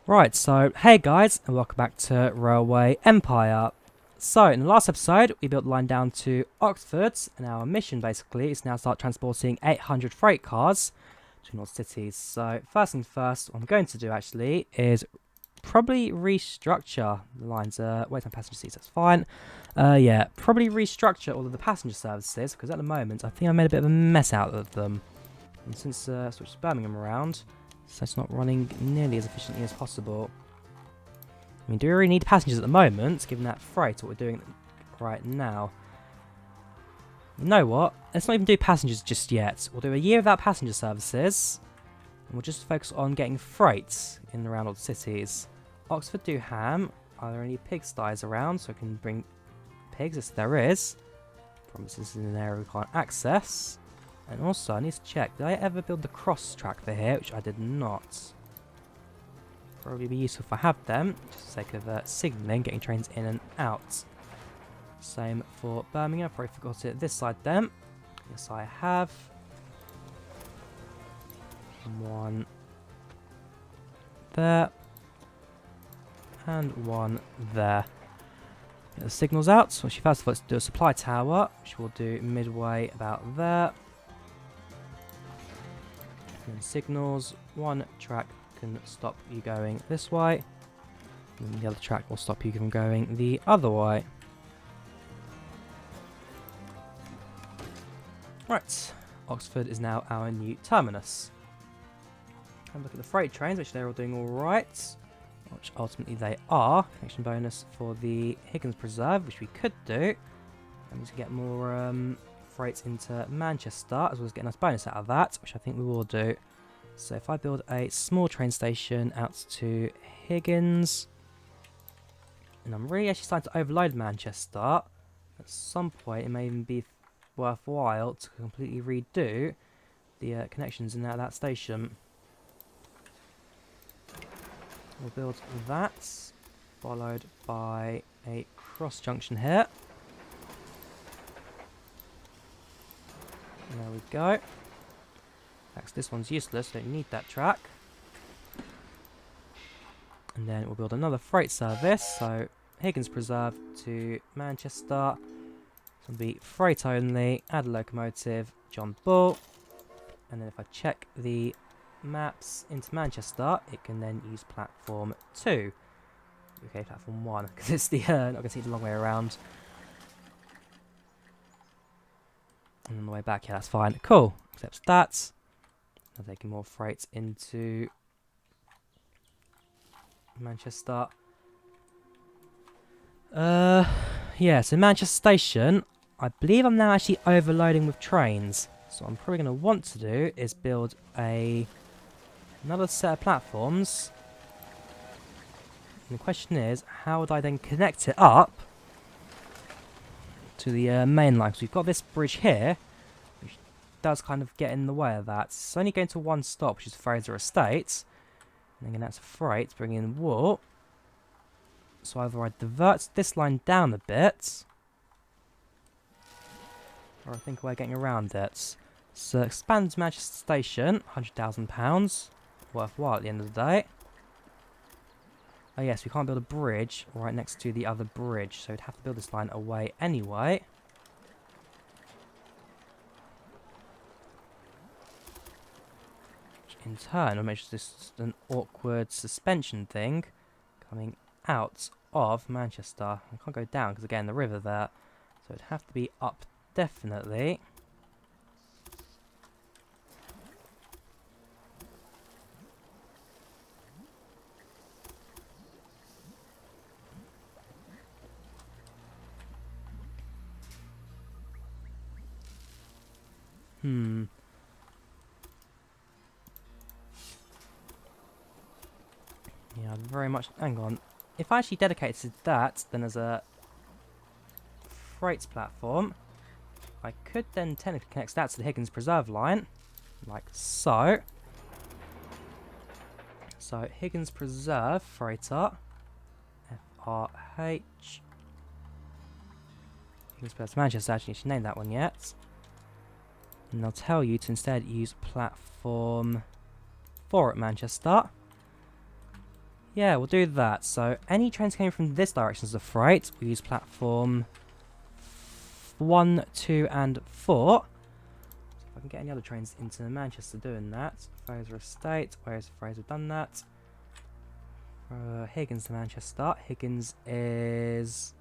Right, so hey guys, and welcome back to Railway Empire. So, in the last episode, we built the line down to Oxford, and our mission basically is now start transporting 800 freight cars between all cities. So, first things first, what I'm going to do actually is probably restructure the lines. Wait on passenger seats, that's fine. Yeah, probably restructure all of the passenger services, because at the moment, I think I made a bit of a mess out of them. And since I switched Birmingham around, so it's not running nearly as efficiently as possible. I mean, do we really need passengers at the moment, given that freight, what we're doing right now? You know what? Let's not even do passengers just yet. We'll do a year without passenger services, and we'll just focus on getting freight in and around all the cities. Oxford do ham. Are there any pigsties around so I can bring pigs? Yes, there is. Promise this is an area we can't access. And also, I need to check, did I ever build the cross track for here, which I did not? Probably be useful if I have them, just for the sake of signalling, getting trains in and out. Same for Birmingham, probably forgot it this side then. Yes, I have. One there. And one there. Get the signals out. So first of all, let's do a supply tower, which we'll do midway about there. And signals, one track can stop you going this way, and the other track will stop you from going the other way. Right, Oxford is now our new terminus. Have a look at the freight trains, which they're all doing alright, which ultimately they are. Connection bonus for the Higgins Preserve, which we could do. I need to get more freights into Manchester, as well as get a nice bonus out of that, which I think we will do. So if I build a small train station out to Higgins, and I'm really actually starting to overload Manchester, at some point it may even be worthwhile to completely redo the connections in that station. We'll build that, followed by a cross junction here. There we go. Next, this one's useless, don't need that track. And then we'll build another freight service, so Higgins Preserve to Manchester. This will be freight only, add a locomotive, John Bull. And then if I check the maps into Manchester, it can then use platform 2. Okay, platform 1, because it's the, not going to take the long way around. And on the way back, yeah, that's fine. Cool. Accepts that. Now taking more freight into Manchester. Yeah, so Manchester Station, I believe I'm now actually overloading with trains. So what I'm probably going to want to do is build another set of platforms. And the question is, how would I then connect it up to the main line? Because we've got this bridge here, which does kind of get in the way of that. It's only going to one stop, which is Fraser Estate. And then that's freight, bring in wool. So either I divert this line down a bit, or I think we're getting around it. So expand Manchester Station, £100,000. Worthwhile at the end of the day. Oh yes, we can't build a bridge right next to the other bridge, so we'd have to build this line away anyway. Which in turn will make sure this is an awkward suspension thing coming out of Manchester. I can't go down because again the river there, so it'd have to be up definitely. Yeah, very much. Hang on. If I actually dedicated that, then as a freight platform, I could then technically connect that to the Higgins Preserve line, like so. So Higgins Preserve freighter, FRH. Higgins Preserve Manchester. Actually, I should name that one yet. And they'll tell you to instead use platform 4 at Manchester. Yeah, we'll do that. So any trains coming from this direction as a freight, we use platform 1, 2, and 4. So if I can get any other trains into Manchester doing that. Fraser Estate, where's Fraser done that? Higgins to Manchester. Higgins is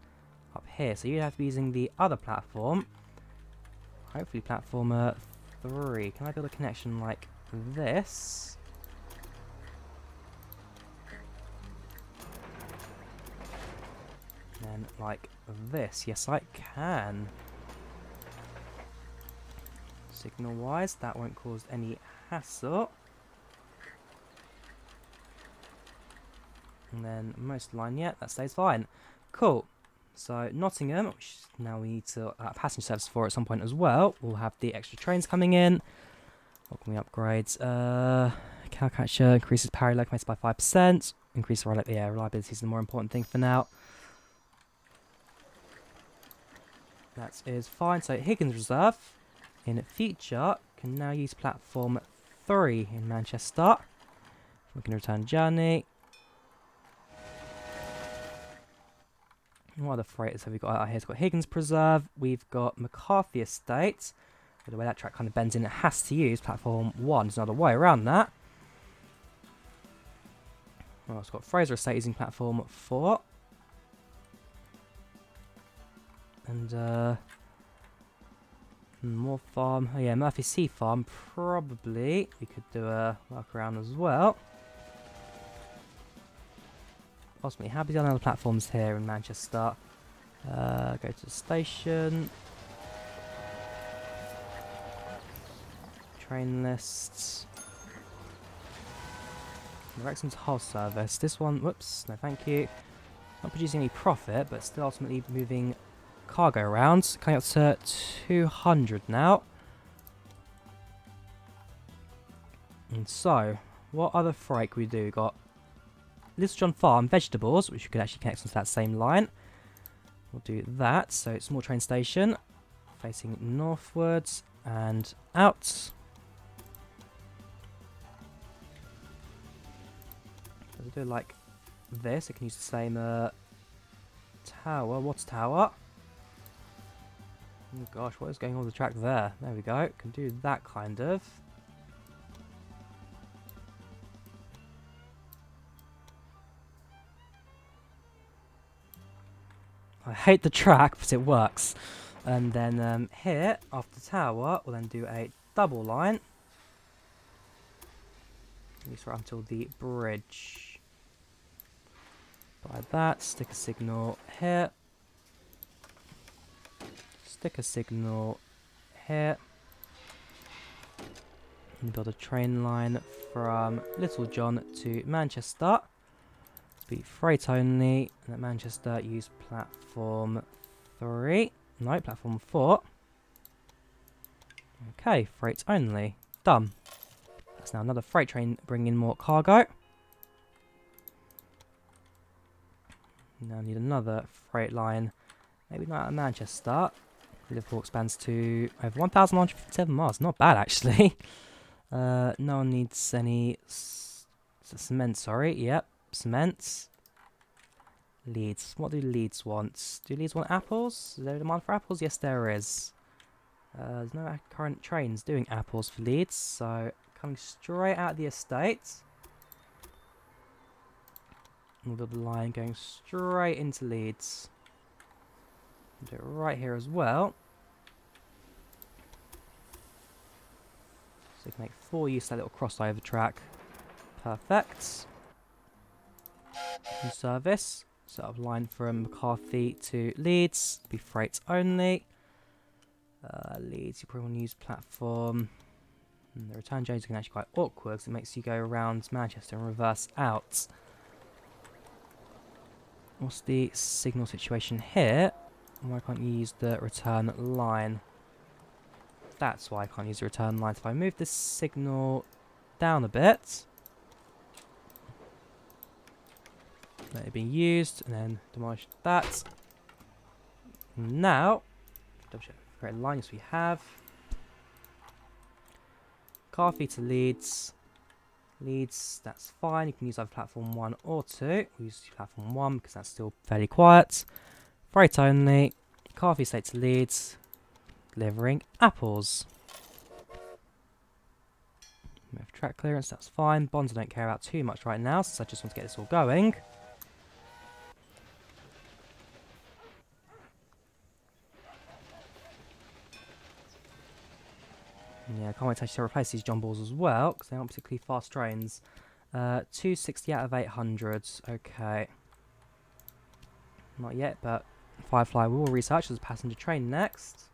up here, so you'd have to be using the other platform. Hopefully platform 3. Can I build a connection like this? And then like this. Yes, I can. Signal wise, that won't cause any hassle. And then most line, yeah, that stays fine. Cool. So Nottingham, which now we need to passenger service for at some point as well. We'll have the extra trains coming in. What can we upgrade? Cowcatcher increases power locomotives by 5%. Increase reliability is the more important thing for now. That is fine. So Higgins Reserve in future can now use platform 3 in Manchester. We can return journey. What other freighters have we got out here? We've got Higgins Preserve. We've got McCarthy Estate. By the way that track kind of bends in, it has to use platform 1. There's another way around that. Well, it's got Fraser Estate using platform 4. And more farm. Oh yeah, Murphy Sea Farm. Probably we could do a workaround as well. Possibly. How busy are the other platforms here in Manchester? Go to the station. Train lists. Wrexham's whole service. This one, whoops, no thank you. Not producing any profit, but still ultimately moving cargo around. Coming up to 200 now. And so, what other freight can we do? We've got Little John Farm vegetables, which we could actually connect onto that same line. We'll do that. So, small train station facing northwards and out. So we do it like this. It can use the same tower, water tower. Oh gosh, what is going on with the track there? There we go. Can do that kind of. I hate the track, but it works. And then here, after the tower, we'll then do a double line. At least right until the bridge. By that, stick a signal here. Stick a signal here. And build a train line from Little John to Manchester. Be freight only, and at Manchester use platform 3. No, platform 4. Okay, freight only. Done. That's now another freight train bringing in more cargo. Now I need another freight line. Maybe not at Manchester. Liverpool expands to over 1,157 miles. Not bad, actually. No one needs any cement, sorry. Yep. Cements. Leeds. What do Leeds want? Do Leeds want apples? Is there a demand for apples? Yes, there is. There's no current trains doing apples for Leeds, so coming straight out of the estate. We'll build a line going straight into Leeds. Do it right here as well. So you can make 4 use of that little crossover track. Perfect. New service. Set up line from McCarthy to Leeds. Be freight only. Leeds, you probably want to use platform. And the return journeys are actually quite awkward because it makes you go around Manchester and reverse out. What's the signal situation here? Why can't you use the return line? That's why I can't use the return line. So if I move this signal down a bit, let it be used, and then demolish that. Now, double check the correct line, yes we have. Carthy to Leeds, Leeds, that's fine. You can use either platform 1 or 2. We'll use platform 1 because that's still fairly quiet. Freight only. Coffee state to Leeds. Delivering apples. We have track clearance, that's fine. Bonds I don't care about too much right now, since I just want to get this all going. Yeah, I can't wait to actually replace these John Balls as well, because they aren't particularly fast trains. 260 out of 800. Okay. Not yet, but Firefly will research as a passenger train next.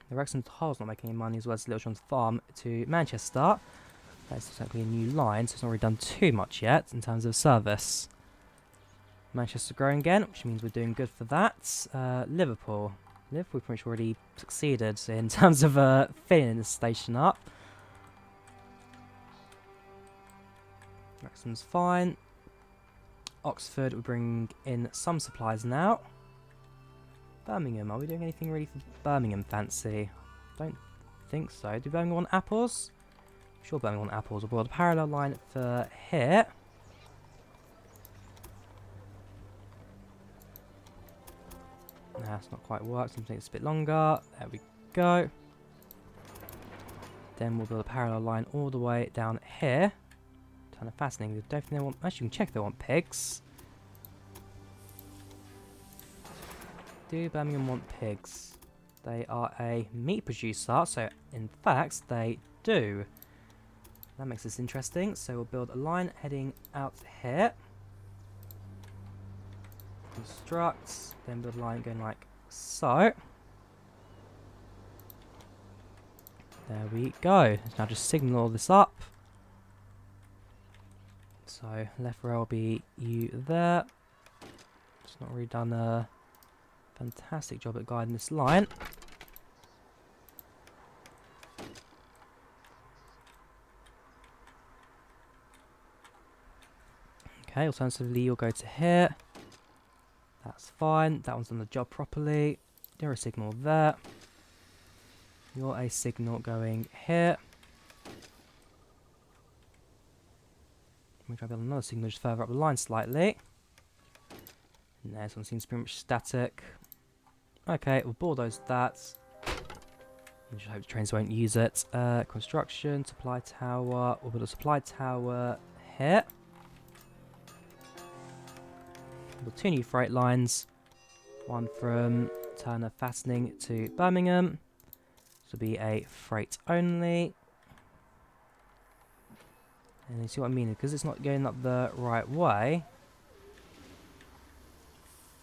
The Wrexham Toll's not making any money, as well as Little John's Farm to Manchester. That's exactly a new line, so it's not really done too much yet in terms of service. Manchester growing again, which means we're doing good for that. Liverpool. Liverpool pretty much already succeeded in terms of filling the station up. Wrexham's fine. Oxford will bring in some supplies now. Birmingham, are we doing anything really for Birmingham fancy? Don't think so. Do Birmingham want apples? I'm sure Birmingham want apples. We'll build a parallel line for here. Nah, it's not quite worked. Something that's a bit longer. There we go. Then we'll build a parallel line all the way down here. Kind of fascinating. They don't think they want. Actually, you can check if they want pigs. Do Birmingham want pigs? They are a meat producer, so in fact they do. That makes this interesting. So we'll build a line heading out here. Construct, then build a line going like so. There we go. Let's now just signal all this up. So left rail will be you there. It's not really done a fantastic job at guiding this line. Okay, alternatively you'll go to here. That's fine. That one's done the job properly. You're a signal there. You're a signal going here. We'll try to build another signal just further up the line slightly. And this one seems pretty much static. Okay, we'll bulldoze that. I just hope the trains won't use it. Construction, supply tower. We'll build a supply tower here. We'll 2 new freight lines. One from Turner Fastening to Birmingham. This will be a freight only. And you see what I mean? Because it's not going up the right way.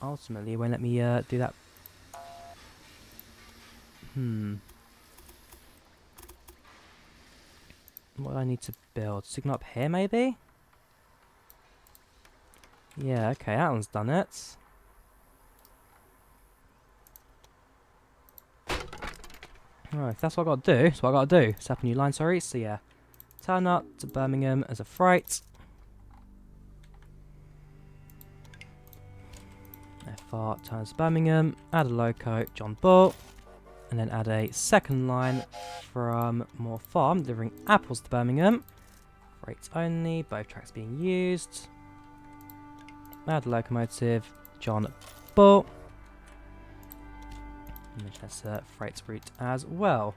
Ultimately, it won't let me do that. What do I need to build? Signal up here, maybe? Yeah, okay, that one's done it. Alright, if that's what I gotta do, that's what I gotta do. Set up a new line, sorry. So yeah, turn up to Birmingham as a freight. FR turns to Birmingham, add a loco, John Bull, and then add a second line from Moor Farm, delivering apples to Birmingham. Freight only, both tracks being used. Add a locomotive, John Bull. And that's a freight route as well.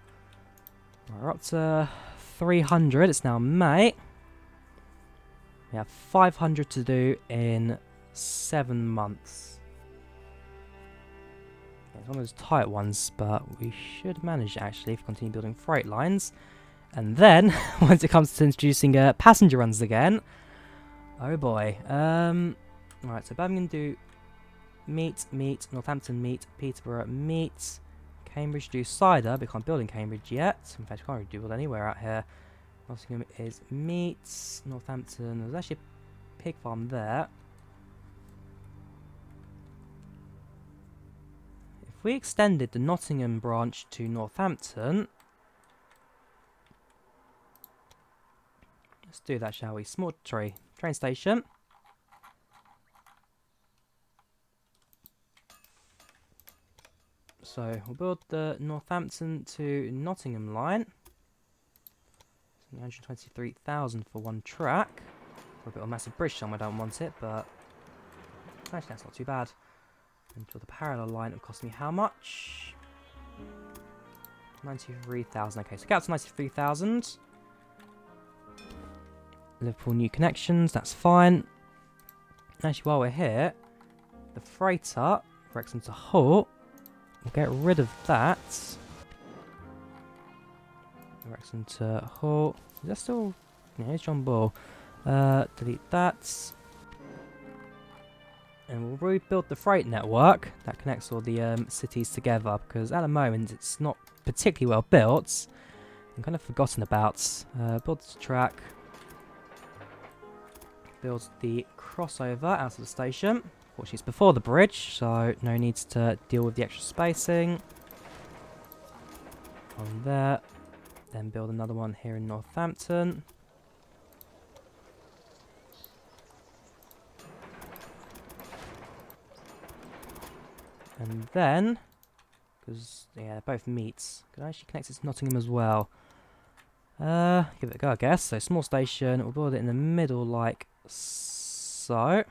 We're up to 300, it's now May. We have 500 to do in 7 months. It's one of those tight ones, but we should manage actually if we continue building freight lines. And then, once it comes to introducing passenger runs again, oh boy. Right, so Birmingham do meat, Northampton meat, Peterborough meat, Cambridge do cider, but we can't build in Cambridge yet. In fact, we can't really build anywhere out here. Nottingham is meat, Northampton, there's actually a pig farm there. If we extended the Nottingham branch to Northampton, let's do that, shall we? Small train station. So we'll build the Northampton to Nottingham line. 123,000 for one track. For a bit of a massive bridge somewhere, I don't want it, but actually that's not too bad. And for the parallel line, it'll cost me how much? 93,000. Okay, so get out to 93,000. Liverpool new connections, that's fine. Actually, while we're here, the freighter, Wrexham to Hull, we'll get rid of that. Wrexham to Hull. Is that still? Yeah, it's John Bull. Delete that. And we'll rebuild the freight network that connects all the cities together, because at the moment it's not particularly well built. I'm kind of forgotten about. Build the track. Build the crossover out of the station. Fortunately it's before the bridge, so no need to deal with the extra spacing. On there. Then build another one here in Northampton. And then, because yeah, they're both meets, can I actually connect it to Nottingham as well? Give it a go, I guess. So small station, we'll build it in the middle like so.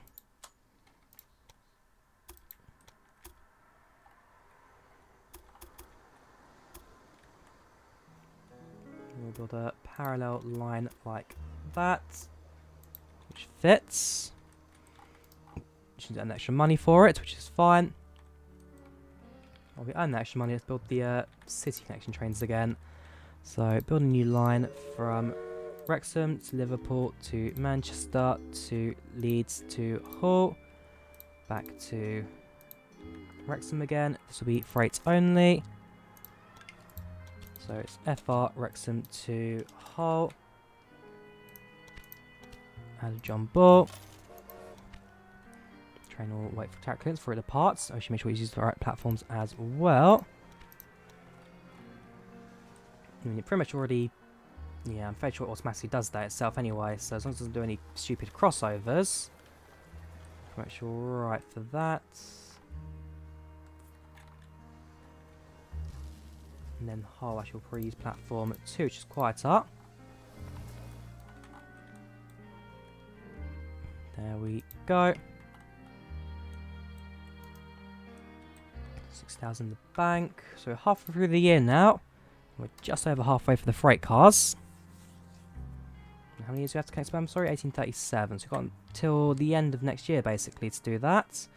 We'll build a parallel line like that, which fits. Should get an extra money for it, which is fine. While we earn the extra money, let's build the city connection trains again. So build a new line from Wrexham to Liverpool to Manchester to Leeds to Hull. Back to Wrexham again. This will be freight only. So it's FR Wrexham to Hull. Add John Bull. Train will wait for track clearance for it to depart. So I should make sure we use the right platforms as well. I mean, it pretty much already... Yeah, I'm fairly sure it automatically does that itself anyway. So as long as it doesn't do any stupid crossovers. Pretty much alright for that. And then Hull, actually, will probably use platform 2, which is quieter. There we go. 6,000 in the bank. So we're halfway through the year now. We're just over halfway for the freight cars. And how many years do we have to connect to? I'm sorry, 1837. So we've got until the end of next year, basically, to do that.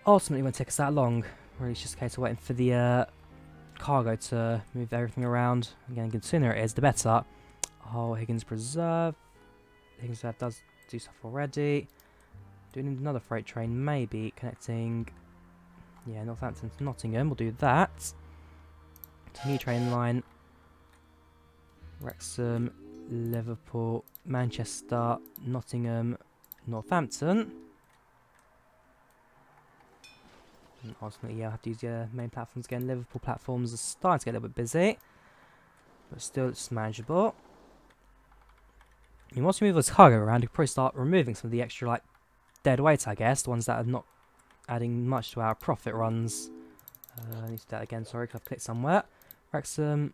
Ultimately, it won't take us that long. Really, it's just a case of waiting for the cargo to move everything around. Again, the sooner it is, the better. Oh, Higgins Preserve. Higgins Preserve does do stuff already. Do we need another freight train? Maybe connecting... Yeah, Northampton to Nottingham. We'll do that. New train line. Wrexham, Liverpool, Manchester, Nottingham, Northampton. And ultimately, yeah, I'll have to use the main platforms again. Liverpool platforms are starting to get a little bit busy, but still it's manageable. And once we move this cargo around, you can probably start removing some of the extra, like, dead weight, I guess. The ones that are not adding much to our profit runs. I need to do that again, sorry, because I've clicked somewhere. Wrexham,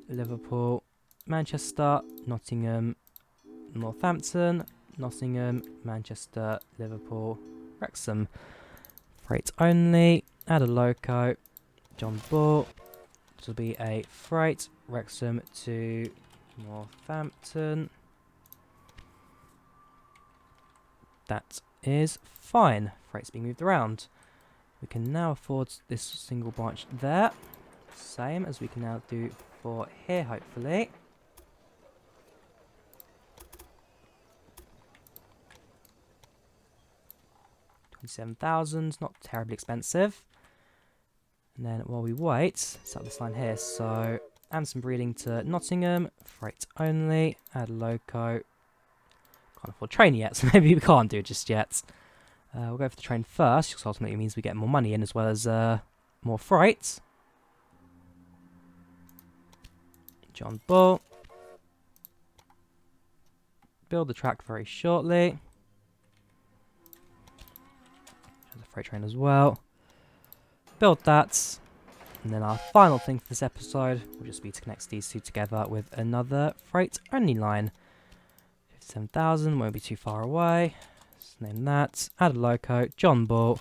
Liverpool, Manchester, Nottingham, Northampton, Nottingham, Manchester, Liverpool, Wrexham. Freight only, add a loco, John Bull. This will be a freight, Wrexham to Northampton. That is fine. Freight's being moved around. We can now afford this single branch there. Same as we can now do for here, hopefully. 27,000, not terribly expensive. And then while we wait, set up this line here. So, Amson breeding to Nottingham, freight only, add loco. Can't afford train yet, so maybe we can't do it just yet. We'll go for the train first, because ultimately it means we get more money in as well as more freight. John Bull. Build the track very shortly. There's a freight train as well. Build that. And then our final thing for this episode will just be to connect these two together with another freight-only line. 57,000, won't be too far away. Let's name that. Add a loco, John Bull.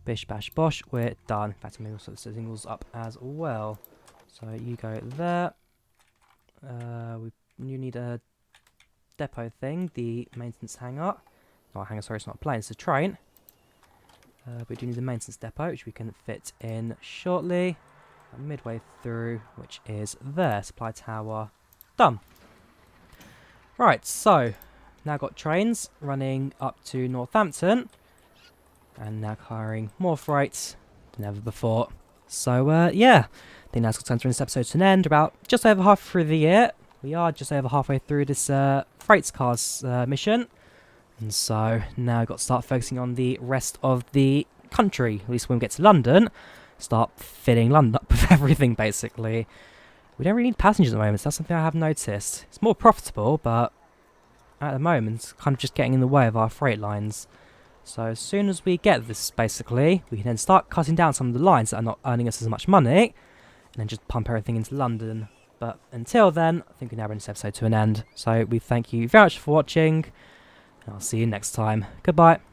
Bish bash bosh, we're done. In fact, I'm going to set the singles up as well. So you go there. You need a depot thing, the maintenance hangar. Not a hangar, sorry, it's not a plane, it's a train. We do need a maintenance depot, which we can fit in shortly. Midway through, which is there. Supply tower. Done. Right, so now got trains running up to Northampton. And now carrying more freight than ever before. So, yeah. I think that's going to bring this episode to an end. About just over half through the year. We are just over halfway through this freight cars mission. And so now we've got to start focusing on the rest of the country. At least when we get to London, start filling London up with everything, basically. We don't really need passengers at the moment, so that's something I have noticed. It's more profitable, but at the moment, it's kind of just getting in the way of our freight lines. So as soon as we get this, basically, we can then start cutting down some of the lines that are not earning us as much money, and then just pump everything into London. But until then, I think we now bring this episode to an end. So we thank you very much for watching, and I'll see you next time. Goodbye.